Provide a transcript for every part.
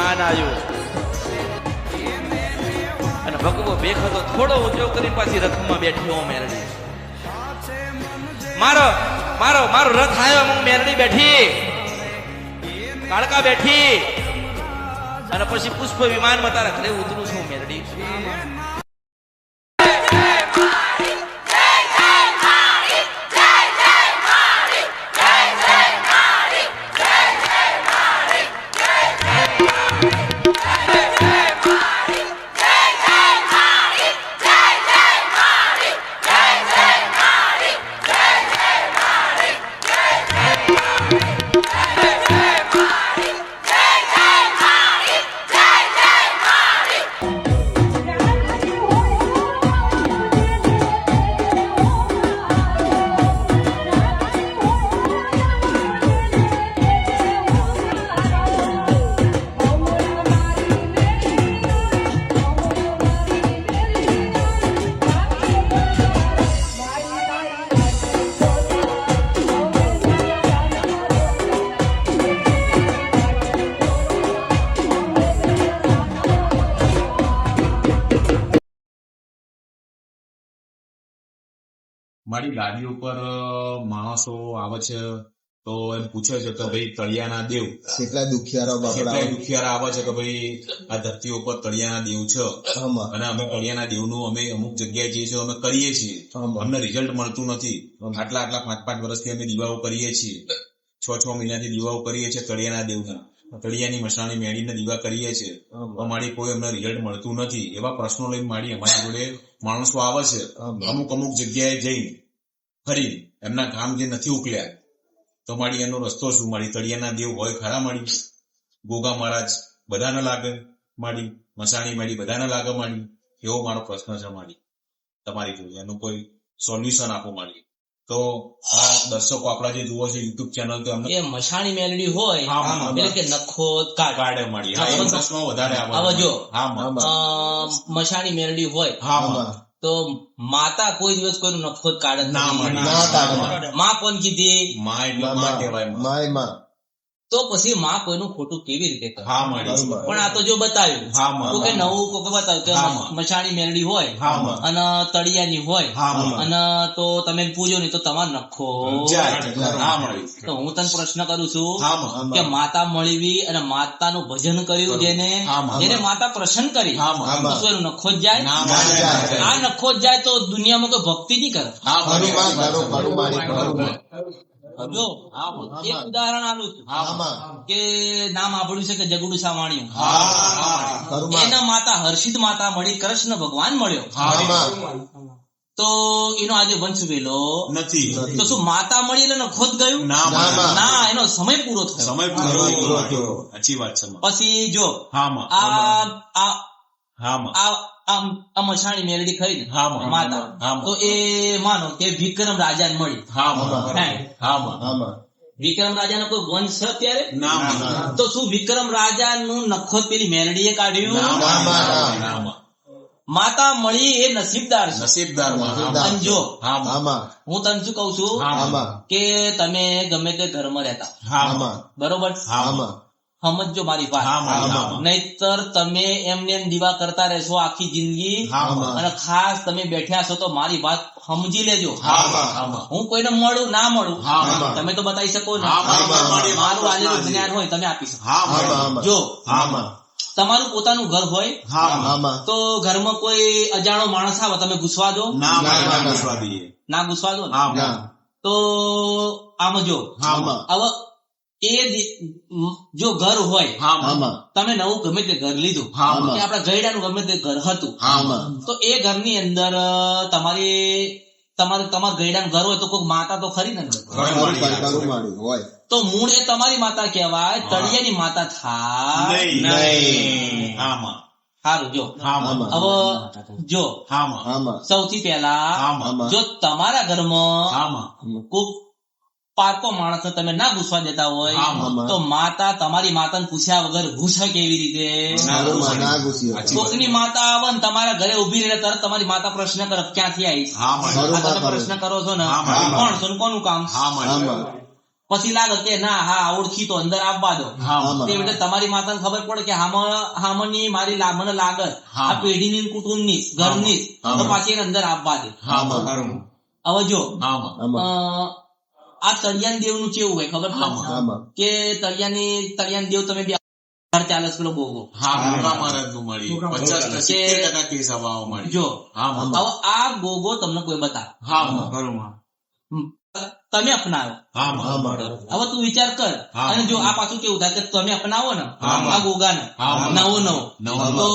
જ્ઞાન આવ્યું અને ભગવો ભેખો તો થોડો ઊંચો કરી પાછી રથમાં બેઠી હું મેરડી મારો મારો મારો રથ આવ્યો હું મેરડી બેઠી કાળકા બેઠી અને પછી પુષ્પ વિમાનમાં તારા ઘરે ઉતરું છું મેરડી મારી ગાડી ઉપર માણસો આવે છે તો એમ પૂછે છે કે ભાઈ તળિયાના દેવ કેટલા દુખિયારા આવે છે કે ભાઈ આ ધરતી ઉપર તળિયાના દેવ છે અને અમે તળિયાના દેવનું અમે અમુક જગ્યાએ જઈએ છીએ અમે કરીએ છીએ અમને રિઝલ્ટ મળતું નથી આટલા 5-5 વર્ષથી અમે દીવાઓ કરીએ છીએ 6-6 મહિનાથી દીવાઓ કરીએ છીએ તળિયાના દેવના તળિયાની મસાણી મેળીને દીવા કરીએ છીએ પણ મારી કોઈ અમને રિઝલ્ટ મળતું નથી એવા પ્રશ્નો લઈને મારી અમારી જોડે માણસો આવે છે અમુક જગ્યાએ જઈ ફરી એમના કામ જે નથી ઉકલ્યા તો મારી એનો રસ્તો શું મારી તળિયાના દેવ હોય ખરા મારી ગોગા મહારાજ બધાને લાગે મારી મસાણી મારી બધાને લાગે મારી એવો મારો પ્રશ્ન છે મારી તમારી જોડે એનું કોઈ સોલ્યુશન આપો મારી તો આ દર્શકો આપડા જે જુઓ છે યુટ્યુબ ચેનલ તો એમને એ મસાણી મેલડી હોય એટલે કે નખો કાઢે મારી પ્રશ્નો વધારે આવે જો મસાણી મેલડી હોય તો માતા કોઈ દિવસ કોઈનું નખો કાઢે ના માં કોણ કીધી માં એટલે માં કહેવાય તો પછી માં કોઈનું ખોટું કેવી રીતે કરે પણ આ તો જો હા, બતાવ્યું કોકે નવું કોકે બતાવ્યું કે મસાણી મેલડી હોય અને તળિયાની હોય અને તો તમે પૂજો નહીં તો તમારો નખો તો હું તને પ્રશ્ન કરું છું કે માતા મળવી અને માતાનું ભજન કર્યું જેને માતા પ્રસન્ન કરી તો શું એનું નખો જ જાય આ નખો જ જાય તો દુનિયામાં કોઈ ભક્તિ નહીં કરે જો એક ઉદાહરણ આલું છું કે નામ આપણું છે કે જગડુ સાવાણિયું એના માતા હર્ષિત માતા મળી કૃષ્ણ ભગવાન મળ્યો તો એનો આજે વંશ વેલો નથી તો શું માતા મળી એટલે ખોદ ગયું ના એનો સમય પૂરો થયો સાચી વાત છે પછી જો આ મસાણી મેલડી ખરી માતા તો એ માનો કે વિક્રમ રાજા મળી વિક્રમ રાજા નો કોઈ વંશ છે અત્યારે તો શું વિક્રમ રાજા નું નખોદ પેલી મેલડી એ કાઢ્યું માતા મળી એ નસીબદાર જો હું તને શું કઉ છું કે તમે ગમે તે ઘરમાં રહેતા બરોબર સમજો મારી વાત નહીતર તમે એમને એમ દીવા કરતા રહેશો આખી જિંદગી અને ખાસ તમે બેઠ્યા છો તો મારી વાત સમજી લેજો હું કોઈને મળું ના મળું તમે તો બતાવી શકો ને મારું આલેલું જ્ઞાન હોય તમે આપી શકો જો તમારું પોતાનું ઘર હોય તો ઘરમાં કોઈ અજાણો માણસ આવે તમે ઘૂસવા દો ના ઘૂસવા દો તો આમ જો હવે એ જો ઘર હોય તમે નવું ગમે તે ઘર લીધું કે આપડા ગયડાનું ગમે તે ઘર હતું તો એ ઘરની અંદર તમારા ગયડાનું ઘર હોય તો કોઈ માતા તો ખરી ને તો મૂળ એ તમારી માતા કહેવાય તળિયાની માતા થાય સારું જો હવે જો સૌથી પહેલા જો તમારા ઘરમાં કોક પારકો માણસ તમે ના ઘૂસવા દેતા હોય તો માતા તમારી માતાને પૂછ્યા વગર ઘૂસે કેવી રીતે કોકની માતા આવે ને તમારા ઘરે ઉભી રહે તરત તમારી માતા પ્રશ્ન કરે ક્યાંથી આવી તમે પ્રશ્ન કરો છો ને કોણ છો કોનું કામ પછી લાગે કે ના હા ઓળખી તો અંદર આવવા દો તે એટલે તમારી માતાને ખબર પડે કે હામની મારી મને લાગે આ પેઢીની કુટુંબની ઘરની તો પાછી એને અંદર આવવા દે. હવે જો આ તળિયાન દેવ નું કેવું હોય ખબર કે તળિયાન દેવ તમે 40 કિલો ગોગો જો હવે આ ગોગો તમને કોઈ બતાવે તમે અપનાવો. હવે તું વિચાર કર અને જો આ પાછું કેવું થાય કે તમે અપનાવો ને આ ગોગાને નવો તો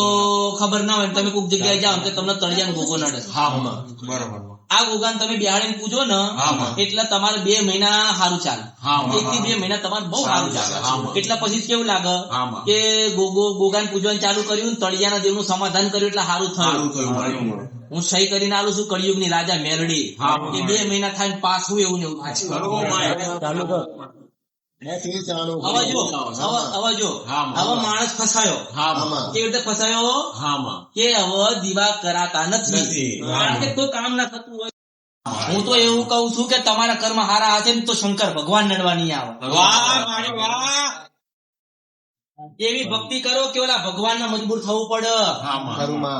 ખબર ના હોય તમે કોઈક જગ્યાએ જાઓ કે તમને તળિયાનો ગોગો નડે આ ગોગાને તમે બિહાડીને પૂજો ને એટલે તમારે 2 મહિના સારું ચાલે 1 થી 2 મહિના તમારે બહુ સારું ચાલે. એટલે પછી કેવું લાગે કે ગોગાને પૂજવાનું ચાલુ કર્યું તળિયાના દેવનું સમાધાન કર્યું એટલે સારું થયું. હું સહી કરીને આલું છું કળિયુગની રાજા મેલડી કે 2 મહિના થાય પાછું એવું ને એવું હવે માણસ ફસાયો કેવી રીતે ફસાયો કે હવે દીવા કરાતા નથી કારણ કે કોઈ કામ ના થતું હોય. હું તો એવું કઉ છું કે તમારા કર્મ હારા હશે ને તો શંકર ભગવાન નડવા નહીં આવે. એવી ભક્તિ કરો કે ઓલા ભગવાન ને મજબૂર થવું પડે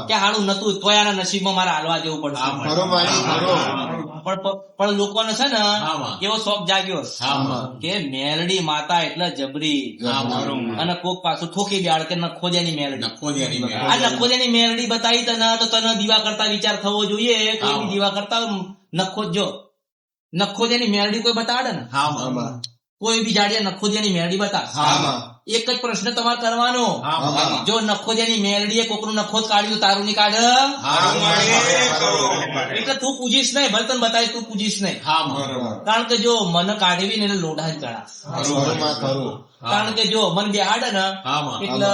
કે હારું નતું તોય આના નસીબમાં મારે હાલવા જેવું પડશે. પણ લોકોને છે ને એવો શોખ જાગ્યો કે મેલડી માતા એટલે જબરી અને કોક પાછું ઠોકી બેહાડ કે નખોદિયાની મેલડી. આ નખોદિયાની મેલડી બતાવી તને તો તને દીવા કરતા વિચાર થવો જોઈએ. કોઈ બી દીવા કરતા નખોદિયાની મેલડી કોઈ બતાડે ને કોઈ બી જાડિયા નખોદિયાની મેલડી બતાવે એક જ પ્રશ્ન તમારે કરવાનો જો નખોદિયાની મેલડીએ કોકનું નખોદ કાઢ્યું તારું નહીં કાઢ એટલે તું પૂજીશ નહીં ભલે તને બતાવી તું પૂજીશ નહીં કારણ કે જો મને કાઢવી ને એટલે લોઢા જ ગળા. કારણ કે જો મન બેહાડે ને એટલે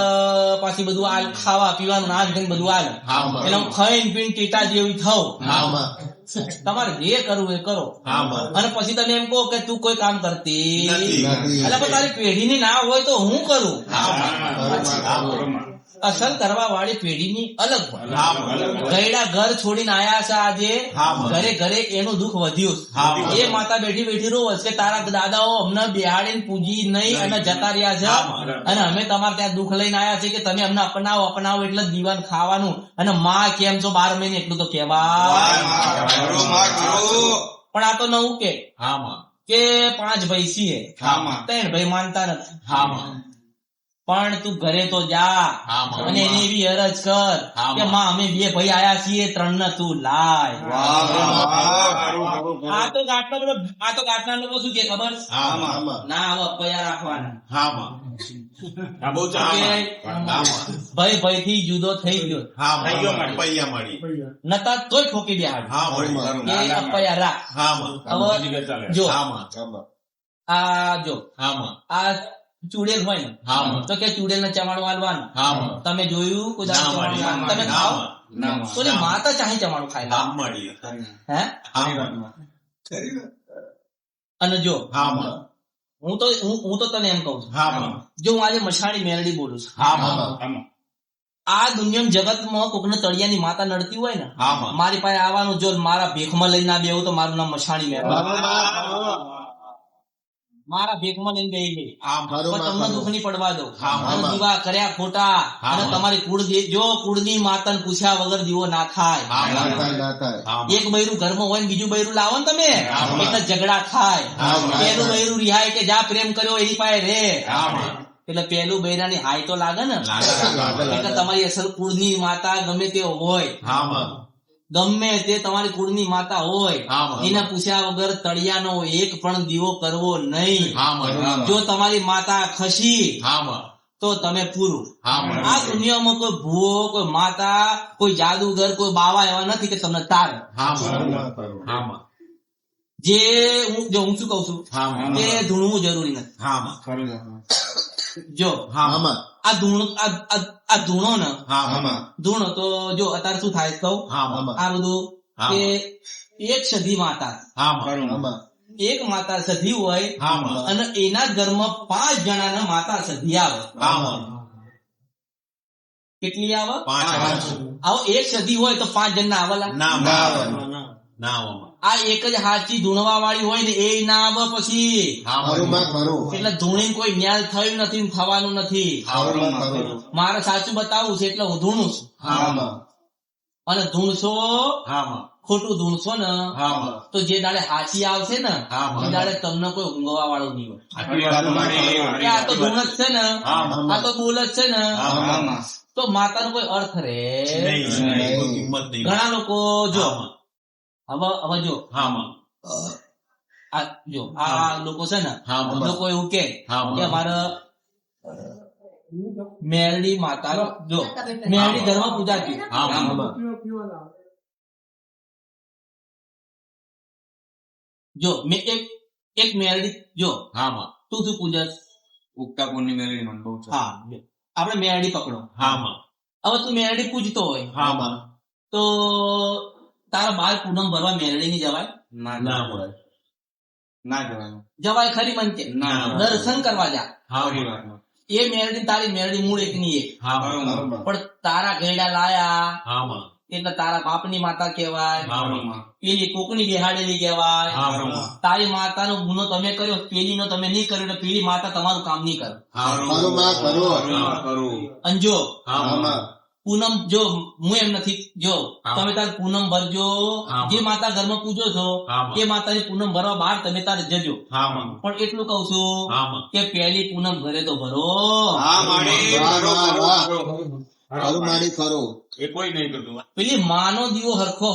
પાછી બધું આલ ખાવા પીવાનું નાચ ગઈ બધું આલ એટલે હું ખાઈને પીને ટીટા જેવી થઉં. તમારે જે કરવું એ કરો અને પછી તમે એમ કહો કે તું કોઈ કામ કરતી એટલે તારી પેઢીની ના હોય તો હું કરું. અસલ કરવા વાળી પેઢીની અલગ હોય. ગયડા ઘર છોડીને આયા છે આજે ઘરે ઘરે એનું દુઃખ વધ્યું. એ માતા બેઠી બેઠી રોજ કે તારા દાદાઓ અમને બેહાડીને પૂજી નહીં અને જતા રહ્યા છે અને અમે તમારે ત્યાં દુઃખ લઈને આયા છે કે તમે અમને અપનાવો એટલે દીવાન ખાવાનું અને માં કેમ છો 12 મહિને એટલું તો કેવાય. પણ આ તો નવું કે 5 ભાઈ છીએ 3 ભાઈ માનતા નથી. પણ તું ઘરે તો જા અને એની એવી અરજ કર કે માં અમે 2 ભાઈ આયા છીએ 3 ને તું લાય. આ તો ગાંઠના લોકો શું કે ખબર ના હવે પૈયા રાખવાના ભાઈ ભાઈ થી જુદો થઈ ગયો નતા તોય ઠોકી બેહાડ અપયા રાખ. હવે જો આ ચૂડેલ હોય ને તો કે ચૂડેલ ને ચવાણું આલવાનું તમે જોયું કોઈ તમે ખાઓ તો માતા ચાહે ચવાણું ખાય હે. અને જો હું તો તને એમ કઉ છું જો હું આજે મશાણી મેલડી બોલું છું આ દુનિયા જગતમાં કોકને તળિયાની માતા નડતી હોય ને મારી પાસે આવવાનું જો મારા ભેખમાં લઈને ના બેવું તો મારું નામ મશાણી મેલડી મારા ભેગમાં લઈને ગઈ ગઈ તમને દુઃખ નહીં પડવા દો. દીવા કર્યા ખોટા અને તમારી કુળની માતા પૂછ્યા વગર દીવો ના થાય. એક બૈરું ઘરમાં હોય ને બીજું બૈરું લાવો ને તમે એટલે ઝઘડા થાય. પેલું બૈરું રિહાય કે જા પ્રેમ કર્યો એની પાસે રે એટલે પેલું બૈરાની હાય તો લાગે ને. એટલે તમારી અસલ કુળની માતા ગમે તે હોય ગમે તે તમારી કુળની માતા હોય એને પૂછ્યા વગર તળિયાનો એક પણ દીવો કરવો નહીં. જો તમારી માતા ખસી તો તમે પૂરું. આ દુનિયામાં કોઈ ભૂવો કોઈ માતા કોઈ જાદુગર કોઈ બાવા એવા નથી કે તમને તારે. જે હું શું કઉ છું કે ધૂણવું જરૂરી નથી. જો આ ધૂણો ને ધૂણો તો જો અત્યારે શું થાય કહું આ બધું કે એક સધી માતા એક માતા સધી હોય અને એના ઘરમાં 5 જણાના માતા સધી આવે. કેટલી આવે? આવો એક સધી હોય તો 5 જણ ના આવેલા ના આવામાં. આ એક જ હાચી ધૂણવા વાળી હોય ને એ ના આવે પછી. હા માડી. એટલે ધૂણી કોઈ ન્યાય થયું નથી ને થવાનું નથી. મારે સાચું બતાવવું છે એટલે હું ધૂણું છું. અને ધૂણશો ખોટું ધૂણશો ને તો જે દાડે હાચી આવશે ને એ દાડે તમને કોઈ ઊંઘવા વાળું નહીં હોય. આ તો ધૂણ જ છે ને, આ તો બોલ જ છે ને, તો માતાનો કોઈ અર્થ રે કિંમત નહીં. ઘણા લોકો જો હવે જો આ લોકો છે ને, લોકો એવું કે અમારે મેરડી માતા જો મેરડી ધર્મ પૂજાતી જો મેં એક મેરડી જો તું શું પૂજસ ઉગતા પૂર્ણિ મેળવી મને બહુ છે. હા આપણે મેરડી પકડો. હવે તું મેરડી પૂજતો હોય તો તારા બાર પૂનમ ભરવા મેરડી ની જવાય? ના જવાય. જવાય ખરી મન કે ના. દર્શન કરવા જા. ખરી વાત. એ મેરડી તારી મેરડી મૂળ એક ની એક, બરોબર. પણ તારા ઘેડા લાયા એટલે તારા બાપની માતા કહેવાય, પેલી કોકની બેહાડેલી કહેવાય. તારી માતાનો ગુનો તમે કર્યો, પેલી નો તમે નહીં કર્યો એટલે પેલી માતા તમારું કામ નહીં કરે. અંજો પૂનમ જો હું એમ નથી, જો તમે તારે પૂનમ ભરજો, જે માતા ઘરમાં પૂજો છો એ માતાની પૂનમ ભરવા બહાર તમે તારે જજો, પણ એટલું કઉ છું કે પહેલી પૂનમ ઘરે તો ભરો. એ કોઈ નહીં કરતું. પેલી માનો દીવો હરખો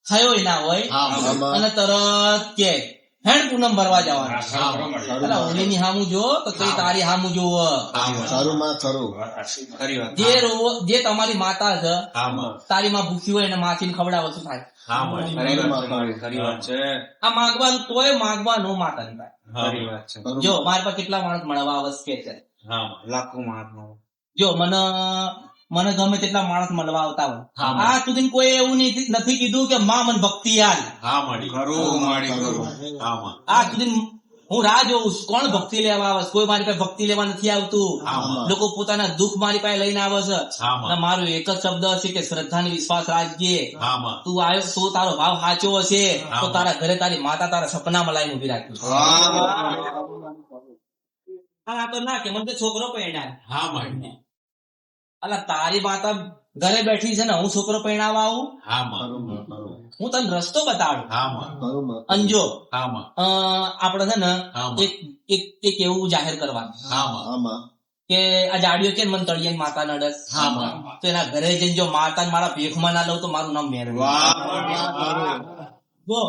થયો ના હોય અને તરત કે હેડ પૂનમ ભરવા જવાનું. હોળી ની હામું જો તો કઈ તારી હામું જોવો. ખરી વાત. જે તમારી માતા છે, તારી માં ભૂખી હોય એને માછીને ખવડાવો શું થાય? ખરી વાત છે. આ માગવાનું તોય માગવાનું માતાની પાસે. ખરી વાત છે. જો મારી પાસે કેટલા માણસ મળવા આવશે છે, લાખો મહાત્મા. જો મને ગમે તેટલા માણસ મળવા આવતા હોય, આ સુધી કોઈ એવું નથી કીધું કે માં મને ભક્તિ યાદ. આ સુધી હું રાહ જોઉં છું, કોણ ભક્તિ લેવા આવે છે. કોઈ મારી પાસે ભક્તિ લેવા નથી આવતું. લોકો પોતાના દુઃખ મારી પાસે લઈને આવે છે. અને મારો એક જ શબ્દ હશે કે શ્રદ્ધા ને વિશ્વાસ રાખજે. તું આવ્યો તો તારો ભાવ સાચો હશે તો તારા ઘરે તારી માતા તારા સપનામાં લાઈને ઉભી રાખી. હા તો ના કે મને તો છોકરો પહેણાય. અલા તારી માતા ઘરે બેઠી છે ને, હું છોકરો પહેણાવા આવું? હું તને રસ્તો બતાડું. અંજો આપડે છે ને એક એવું જાહેર કરવાનું કે આ જાડીઓ કે મને તળિયાની માતા નડસ, તો એના ઘરે જઈને જો માતા મારા ભેખમાં ના લઉં તો મારું નામ મેરડી. જો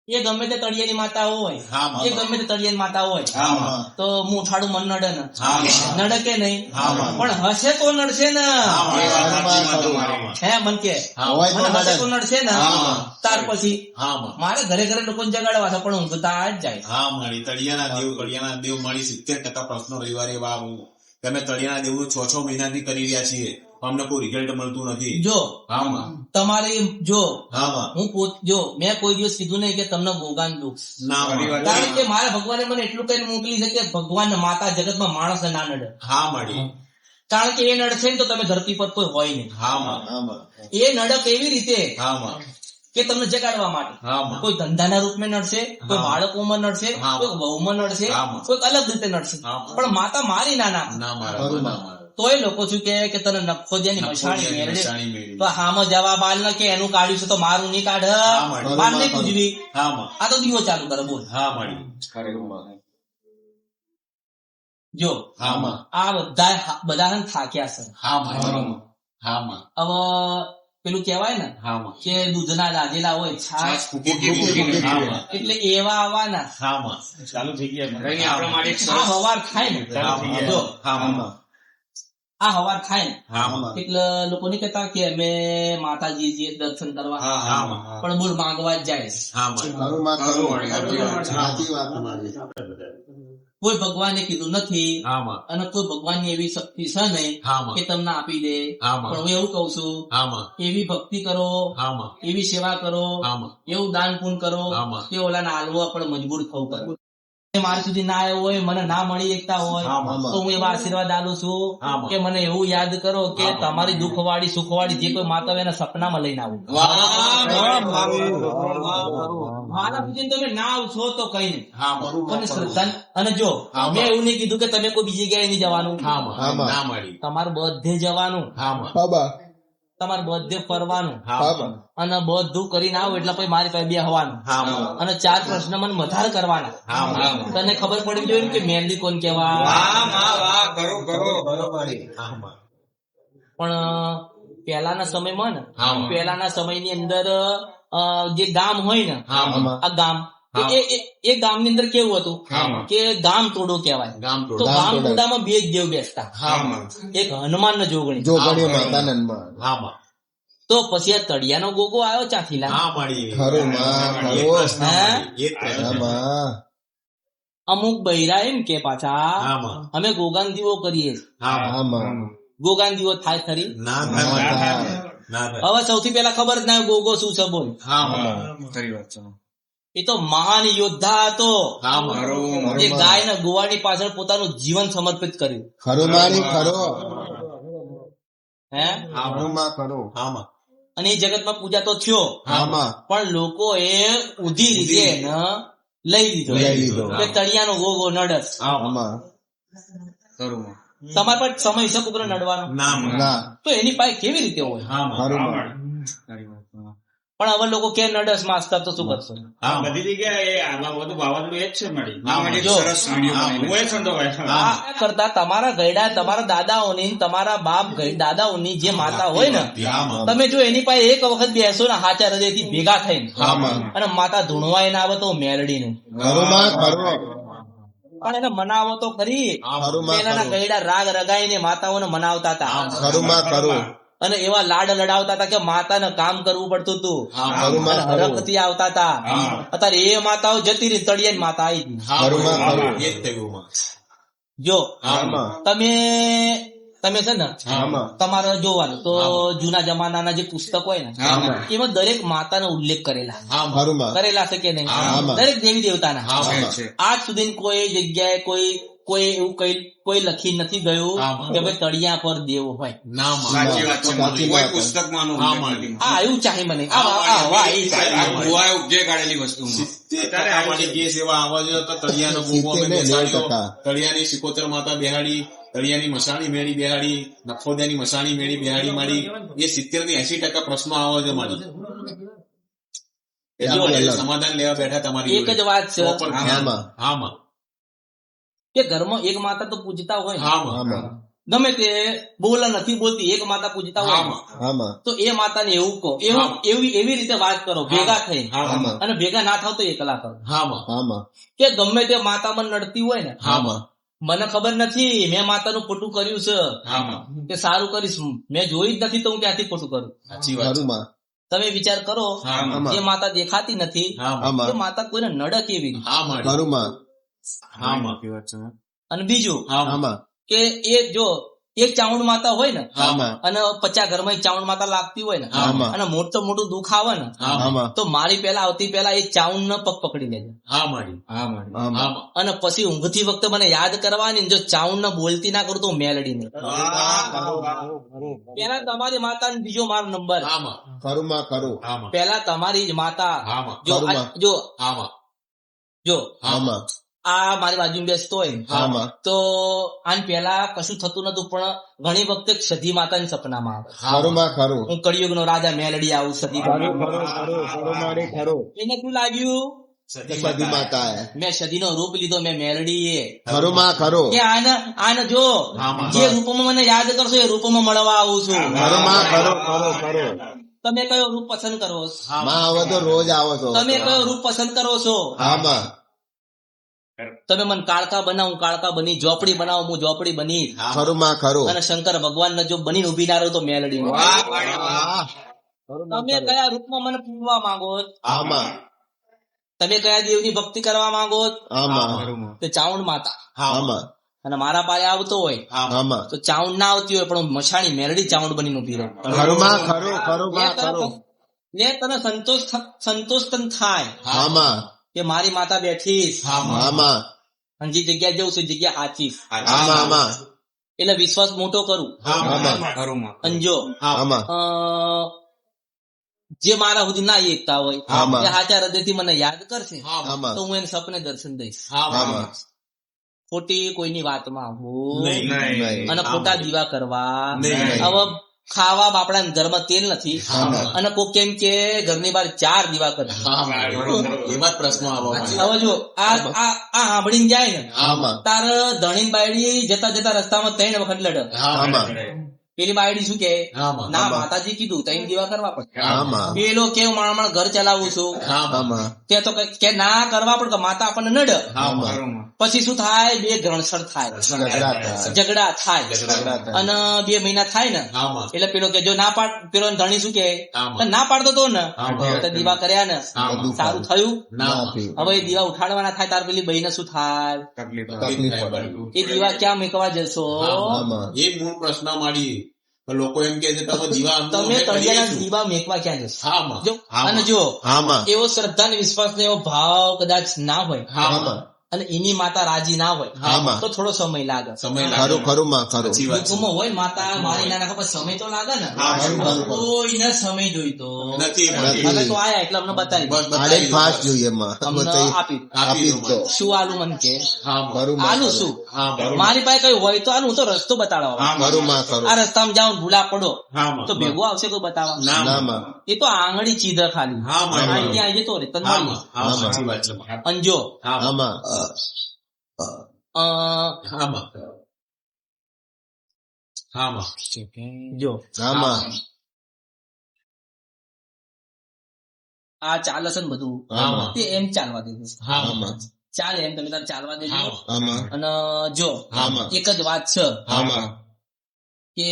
એ ગમે તે તળિયાની માતા હોય, એ ગમે તે તળિયાની માતા હોય તો હું ઉઠાડું મન નડે ને, નડે કે નહીં? પણ હશે તો નડશે ને. હે મન કે હશે તો નડશે ને. ત્યાર પછી મારે ઘરે ઘરે લોકોને જગાડવા છે પણ ઊંઘતા જ જાય. તળિયાના દેવ મારી 70% પ્રશ્નો રવિવારે એવા તમે તળિયાના દેવ નું 6 મહિનાથી કરી રહ્યા છીએ, અમને કોઈ રિઝલ્ટ મળતું નથી. જો તમારે જો જો મેં કોઈ દિવસ કીધું નહીં કે તમને ભોગાન દુઃખ, કારણ કે મારા ભગવાને મને એટલું કઈ મોકલી છે કે ભગવાન માતા જગતમાં માણસ ના નડે. કારણ કે એ નડશે ને તો તમે ધરતી પર કોઈ હોય નહીં. એ નડક એવી રીતે કે તમને જગાડવા માટે. કોઈ ધંધાના રૂપમાં નડશે, કોઈ બાળકોમાં નડશે, કોઈ વહુમાં નડશે, કોઈ અલગ રીતે નડશે, પણ માતા મારી ના તોય લોકો શું કે તને નખો જેની મશાણી મેળવે તો હામાં જવાબ આલ ને કે એનું કાઢ્યું છે તો મારું નહીં કાઢ, માર નહીં પૂજવી. આ તો દીવો ચાલુ કરે. બોલ જો આ બધા થાક્યા છે. હવે પેલું કેવાય ને કે દૂધના દાજેલા હોય છાશ એટલે એવા આવવાના. ચાલુ થઈ ગયા. આ હવાર થાય ને, જો આ હવાર થાય ને એટલે લોકો નહીં કહેતા કે અમે માતાજી દર્શન કરવા, પણ બોલ માંગવા જ જાય. કોઈ ભગવાને કીધું નથી અને કોઈ ભગવાનની એવી શક્તિ છે નહીં કે તમને આપી દે. પણ હું એવું કઉ છું, એવી ભક્તિ કરો, એવી સેવા કરો, એવું દાન પુણ્ય કરો કે ઓલાને આલવો પણ મજબૂર થવું પડે. મારી સુધી ના આવ્યો હોય, મને ના મળી એકતા હોય, તો હું એવા આશીર્વાદ આલું છું કે મને એવું યાદ કરો કે તમારી દુઃખવાળી સુખવાળી જે કોઈ માતા હોય એના સપનામાં લઈને આવું. મારા સુધી તમે ના આવશો તો કઈ નહીં, પણ શ્રદ્ધા. અને જો મેં એવું નહીં કીધું કે તમે કોઈ બીજી જગ્યાએ નહીં જવાનું, ના મળી. તમારે બધે જવાનું, તમારે બધે ફરવાનું, અને બધું કરીને આવો એટલે પછી મારી પાસે બેહવાનું, અને 4 પ્રશ્ન મને વધારે કરવાના. તને ખબર પડી જોઈએ ને કે મહેંદી કોણ કેવા. પણ પહેલાના સમયમાં ને, પહેલાના સમયની અંદર જે ગામ હોય ને, આ ગામ એ ગામની અંદર કેવું હતું કે ગામ તોડો કહેવાય. તો ગામ તોડામાં 2 જ દેવ બેસતા, એક હનુમાન ને જોગણી. તો પછી આ તળિયાનો ગોગો આવ્યો ચાથી અમુક બૈરા એમ કે પાછા અમે ગોગાન દીવો કરીએ. ગોગાન દીવો થાય ખરી? હવે સૌથી પહેલા ખબર જ ના ગોગો શું છે બોલ. એ તો મહાન યોદ્ધા હતો, જે ગાય ને ગોવાળની પાછળ પોતાનું જીવન સમર્પિત કર્યું. હે અને એ જગતમાં પૂજા તો થયો, પણ લોકો એ ઉધી રીતે એને લઈ લીધો કે તળિયાનો ગોગો નડસ. તમારે પણ સમય છે કોકને નડવાનો, તો એની પાસે કેવી રીતે હોય? પણ હવે લોકો કે નડસ માસ્તર, તો શું કરશો? બધી જગ્યાએ આમાં બધું બાબતનું એ જ છે મળી. આ કરતા તમારા ગયડા, તમારા દાદાઓની, તમારા બાપ દાદાઓની જે માતા હોય ને, તમે જો એની પાસે એક વખત બેસો ને હાચા હૃદયથી ભેગા થઈને, અને માતા ધૂણવાય ના આવે તો મેલડીને પણ એને મનાવો તો ખરી. પેલાના ગયડા રાગ રગાઈને માતાઓને મનાવતા હતા, અને એવા લાડ લડાવતા હતા કે માતાને કામ કરવું પડતું હતું, હરખથી આવતા હતા. અત્યારે એ માતાઓ જતી રહી, તળિયાની માતા આવી. જો તમે છે ને તમારે જોવાનું તો જૂના જમાનાના જે પુસ્તક હોય ને, એમાં દરેક માતાનો ઉલ્લેખ કરેલા છે કે નહીં? દરેક દેવી દેવતાના. આજ સુધી કોઈ જગ્યાએ કોઈ એવું કોઈ લખી નથી ગયું કે ભાઈ તળિયા પર દેવ હોય. એવું ચાહે મને તળિયાની સિકોતર માતા બેહાડી, તળિયાની મસાણી મેળી બેહાડી, નખોદિયાની મસાણી મેળી બેહાડી મારી. એ 70 થી 80% પ્રશ્નો આવે છે મારી. સમાધાન લેવા બેઠા તમારી એક જ વાત છે કે ઘરમાં એક માતા તો પૂજતા હોય, ગમે તે બોલ નથી બોલતી, એક માતા પૂજતા હોય, તો એ માતાને એવું કહો, એવી રીતે વાત કરો ભેગા થઈ, અને ભેગા ના થાવ તો એકલા કરો. કે ગમે તે માતા મને નડતી હોય ને, મને ખબર નથી, મેં માતાનું ખોટું કર્યું છે કે સારું કરીશ, મેં જોઈ જ નથી તો હું ક્યાંથી ખોટું કરું? તમે વિચાર કરો, એ માતા દેખાતી નથી, એ માતા કોઈને નડે કેવી? અને બીજું કે એ જો એક ચાવણ માતા હોય ને, અને 50 ઘરમાં એક ચાવણ માતા લાગતી હોય ને, અને મોટું દુઃખ આવે ને, તો મારી પેલા આવતી પેલા એ ચાવણ ને પગ પકડી લેજે, અને પછી ઊંઘતી વખતે મને યાદ કરવાની. જો ચાવણ ને બોલતી ના કરું તો મેલડી નહીં. પેલા તમારી માતા ને બીજો મારો નંબર, પેલા તમારી જ માતા. જો આ મારી બાજુ બેસતો હોય તો આને પેલા કશું થતું નતું, પણ ઘણી વખતે સધી માતાની સપનામાં આવે. હું કળિયુગ નો રાજા મેલડી આવું સધી. એને શું લાગ્યું? મેં સદી નો રૂપ લીધો, મેં મેલડી કે આને જો જે રૂપમાં મને યાદ કરશો એ રૂપમાં મળવા આવું છું. તમે કયો રૂપ પસંદ કરો છો? તમે કયો રૂપ પસંદ કરો છો? તમે મને કાળકા બનાવો, કાળકા બની. ઝોપડી બનાવો, હું ઝોપડી બની. અને શંકર ભગવાન ને જો બની ઉભી ના રહ્યો તો મેલડી. તમે કયા રૂપમાં મને પૂજવા માંગો? તમે કયા દેવની ભક્તિ કરવા માંગો? તો ચાવણ માતા. અને મારા પાસે આવતો હોય તો ચાવણ ના આવતી હોય, પણ મશાણી મેલડી ચાવણ બની ઉભી રહે. તને સંતોષ થાય કે મારી માતા બેઠી, અને જે જગ્યા જવું છે એ જગ્યા સાચી આમાં આમાં એટલે વિશ્વાસ મોટો કરું. આમાં અને જો આમાં જે મારા સુધી ના એકતા હોય આમાં. એ સાચા હૃદયથી મને યાદ કરશે આમાં તો હું એને સપને દર્શન દઈશ. આમાં ખોટી કોઈની વાતમાં આવવું નહીં. અને ખોટા દીવા કરવા. નહીં. હવે ખાવા બાપડા ઘરમાં તેલ નથી આમાં. અને કોઈ કેમ કે ઘરની બહાર 4 દીવા કરે. એમાં જ પ્રશ્નો આવવા માંડ્યા. હવે જો આ સાંભળીને જાય ને આમાં તાર ધણીન બાયડી જતા જતા રસ્તામાં 3 વખત લડે. આમાં પેલી બાયડી શું કે આમાં. ના માતાજી કીધું 3 દીવા કરવા પડે. આમાં પેલો કેવું માણ ઘર ચલાવું છું આમાં તે તો કે ના કરવા પડે કે માતા આપણને નડે. આમાં પછી શું થાય? 2 ઘણસર થાય, ઝઘડા થાય અને 2 મહિના થાય ને આમાં. એટલે પેલો કે જો ના પાડ, પેલો ધણી શું કે આમાં. ના પાડતો તો ને આમાં. તો દીવા કર્યા ને આમાં. સારું થયું. ના. હવે એ દીવા ઉઠાડવાના થાય તાર પેલી બહેને શું થાય? તકલીફ પડે. એ દીવા ક્યાં મૂકવા જશો? આમાં એ મૂળ પ્રશ્ન મારી લોકો એમ કે છે તમે દીવા આમ તમે અમે કરીએ તળિયાના છીએ. દીવા મેકવા ક્યાં જશો? આમાં. જો અને જો આમાં એવો શ્રદ્ધા ને વિશ્વાસ ને એવો ભાવ કદાચ ના હોય આમાં. અને એની માતા રાજી ના હોય આમાં. તો થોડો સમય લાગે. સમય લાગે. ખરું ખરું માં ખરું સાચી વાત છે. દુઃખમાં હોય માતા મારી ના નાખે, પણ સમય તો લાગે ને. ખરું. કોઈને સમય જોઈતો નથી. અમે તો આયા એટલે અમને બતાવી બસ આડે બતાવી દો. ફાસ્ટ જોઈએ એમાં અમને બતાવી. આપી. આપી તો શું આલું મને કે આમાં. ખરું માં આલું ખરું. શું? આમાં. મારી પાસે કઈ હોય તો આલું, હું તો રસ્તો બતાડો. ખરું માં ખરું. આ રસ્તામાં જાઓ ભૂલા પડો આમાં. તો ભેગો આવશે કોઈ બતાવવા? નામાં એ તો આંગળી ચીધર ખાલી. આમાં. અહીંયા આવી જતો રે તને આમાં. મળી. આમાં. સાચી વાત છે. અને જો આમાં આમાં. આમાં. જો આમાં આ ચાલે છે ને બધું આમાં. તે એમ ચાલવા દેજો. આમાં ચાલે એમ તમે તાર ચાલવા દેજો. આમાં અને જો આમાં. એક જ વાત છે આમાં કે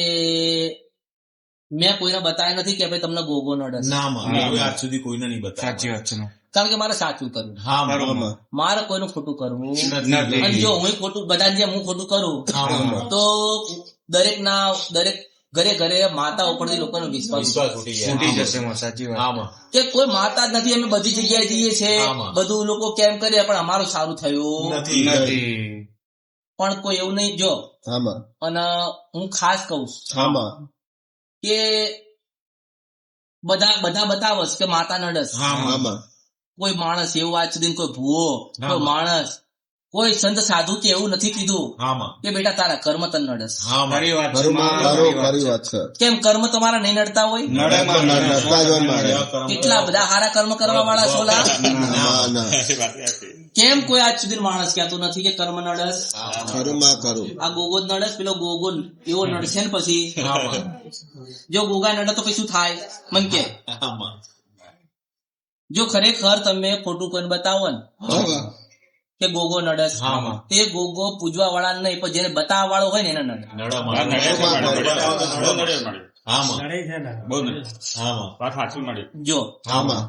મેં કોઈને બતાવ્યા નથી કે ભાઈ તમને ગોગો નડે છે. ના માં. કોઈ આજ સુધી કોઈને નહીં બતાવ્યું. કારણ કે મારે સાચું કરવું, આમાં મારે કોઈનું ખોટું કરવું નથી. અને જો હું ખોટું બધા જેમ હું ખોટું કરું આમાં. તો દરેક ઘરે ઘરે માતા ઉપરથી લોકોનો વિશ્વાસ વિશ્વાસ ઉઠી જાય. આમાં. કે કોઈ માતા જ નથી. અમે બધી જગ્યાએ જઈએ છે, આમાં. બધું લોકો કેમ કરે પણ અમારું સારું થયું નથી. પણ કોઈ એવું નહીં. જો આમાં અને હું ખાસ કહું છું આમાં કે બધા બતાવસ કે માતા નડસ. આમાં કોઈ માણસ એવું આજ સુધી કોઈ ભૂવો કોઈ માણસ કોઈ સંત સાધુ કે એવું નથી કીધું આમાં. કે બેટા તારા કર્મ તને નડસ. આમાં. ખરું માં ખરું ખરી વાત છે. કેમ કર્મ તમારા નહીં નડતા હોય? નડતા જ હોય મારે. કેટલા બધા સારા કર્મ કરવા વાળા છોલા. ના ના કેમ કોઈ આજ સુધી માણસ કહેતું નથી કે કર્મ નડસ? ખરું માં ખરું. આ ગોગો જ નડસ, પેલો ગોગો એવો નડશે ને પછી. આમાં. જો ગોગા નડે તો પછી શું થાય મન કે? આમાં. જો ખરેખર તમે ખોટું કોઈને બતાવો ને કે ગોગો નડસ, આમાં. તે ગોગો પૂજવા વાળા નહીં પણ જેને બતાવવા વાળો હોય ને એને નડે. નડામાં. આમાં. આમાં. જો આમાં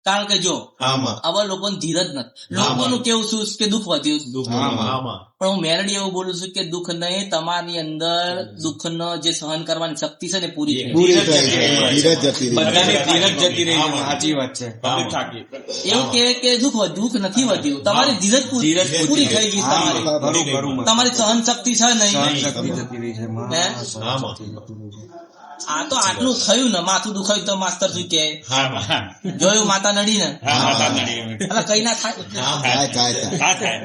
કારણ કે જો આમાં આવા લોકોને ધીરજ નથી. લોકોનું કેવું છું કે દુઃખ વધ્યું, આમાં. પણ હું મેલડી એવું બોલું છું કે દુઃખ નહીં, તમારી અંદર દુઃખનો જે સહન કરવાની શક્તિ છે ને પૂરી થઈ. પૂરી થઈ ગઈ. ધીરજ જતી રહી. એવું કે દુઃખ નથી વધ્યું, તમારી ધીરજ પૂરી થઈ ગઈ. તમારી સહન શક્તિ છે નહીં. હે? આમાં. આ તો આટલું થયું ને, માથું દુખાયું તો માસ્તર શું કે જોયું માતા નડી ને એટલે કઈ ના થાય. થાય થાય થાય.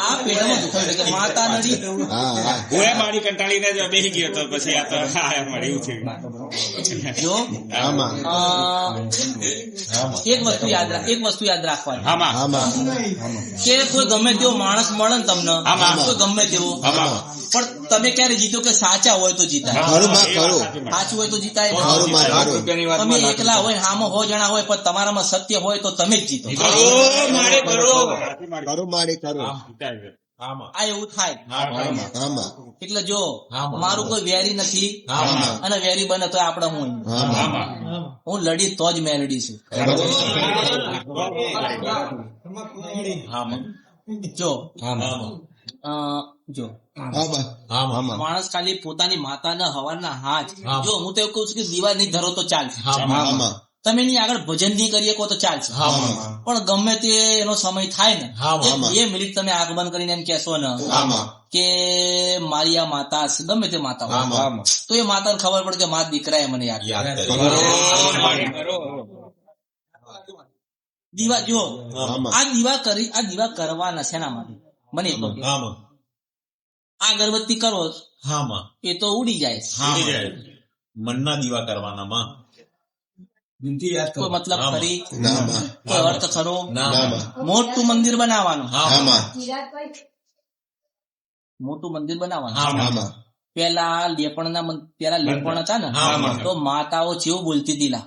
આ પેટમાં દુખાયું કે માતા નડી. હા હા જો આમાં એક વસ્તુ યાદ રાખવાની આમાં કે કોઈ ગમે તેવો માણસ મળે ને તમને, કોઈ ગમે તેવો, પણ તમે ક્યારે જીતો કે સાચા હોય તો જીતાય, ખરું માં ખરું. સાચું હોય તો જીતાય. ખરું માં ખરું. તમે એકલા હોય હામાં 100 જણા હોય પણ તમારામાં સત્ય હોય તો તમે જ જીતો. ખરું મારી ખરું. આમાં. આ એવું થાય. આમાં એટલે જો મારું કોઈ વેરી નથી અને વેરી બને તો આપણે હું લડી તો જ મેલડી છું. જો જો આમાં માણસ ખાલી પોતાની માતાના હવાના હાથ, જો હું તો એવું કહું છું કે દીવા નહીં ધરો તો ચાલશે, આમાં તમે એની આગળ ભજન નહીં કરીએ કહો તો ચાલશે પણ ગમે તે એનો સમય થાય ને એક 2 મિનિટ તમે આંખ બંધ કરીને એમ કહેશો ને કે મારી આ માતા હશે, ગમે તે માતા હોય, તો એ માતાને ખબર પડે કે મારા દીકરાએ મને યાદ દીવા જો આ દીવા કરવાના શેના માટે મને એક કહો. આ અગરબત્તી કરો એ તો ઉડી જાય, મનના દીવા કરવાના કોઈ મતલબ ખરી, કોઈ અર્થ ખરો? મોટું મંદિર બનાવવાનું, મોટું મંદિર બનાવવાનું. પેલા લેપણ હતા ને તો માતાઓ જેવું બોલતી હતી લા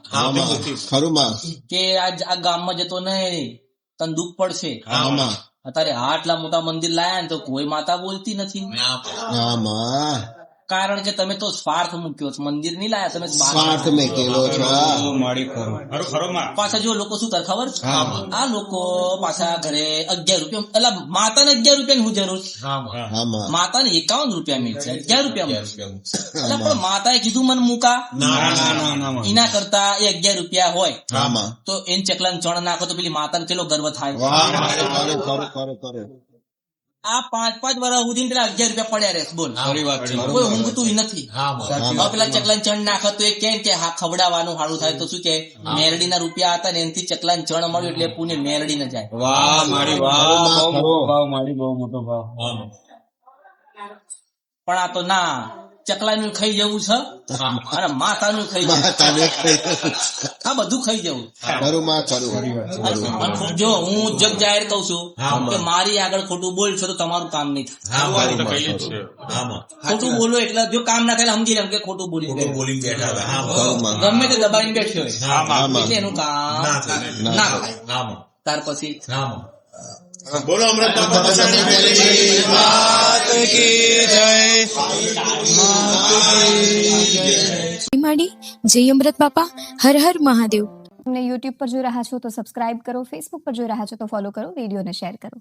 કે આ ગામમાં જતો નહીં તને દુઃખ પડશે. અત્યારે આટલા મોટા મંદિર લાયા ને તો કોઈ માતા બોલતી નથી, કારણ કે તમે તો સ્વાર્થ મૂક્યો છે. મંદિર નહીં લાયા તમે, સ્વાર્થ મેકેલો છે. પાછા જો લોકો શું કરે ખબર, આ લોકો પાછા ઘરે 11 રૂપિયા, એટલે માતાને 11 રૂપિયા ની જરૂર, માતાને 51 રૂપિયા મળશે, 11 રૂપિયા એટલે પણ માતાએ કીધું મને મૂકા, એના કરતા એ 11 રૂપિયા હોય તો એને ચકલાને ચણ નાખો તો પેલી માતાને કેટલો ગર્વ થાય. આ 5-5 વર્ષ સુધી પેલા 11 રૂપિયા પડ્યા રહેશે, બોલ કોઈ ઊંઘતું નથી. હવે પેલા ચકલાને ચણ નાખો તો એ કેમ કે હા ખવડાવવાનું સારું થાય, તો શું કે મેરડી ના રૂપિયા હતા ને એનાથી ચકલાને ચણ મળ્યું એટલે પુણે મેરડી ન જાય. પણ આ તો ના, ચકલાનું ખાઈ જવું છે અને માતાનું ખાઈ જવું, આ બધું ખાઈ જવું. જો હું જગ જાહેર કઉ છું કે મારી આગળ ખોટું બોલશો તો તમારું કામ નહીં થાય. ખોટું બોલો એટલે જો કામ ના થાય સમજી લેમ કે ખોટું બોલી બેઠા, ગમે તે દબાઈને બેઠ્યો હોય એટલે એનું કામ ના થાય. ત્યાર પછી બોલો અમૃત બાપા માડી જય અમૃત બાપા, હર હર મહાદેવ. તમને યુટ્યુબ પર જોઈ રહ્યા છો તો સબસ્ક્રાઇબ કરો, ફેસબુક પર જોઈ રહ્યા છો તો ફોલો કરો, વિડીયોને શેર કરો.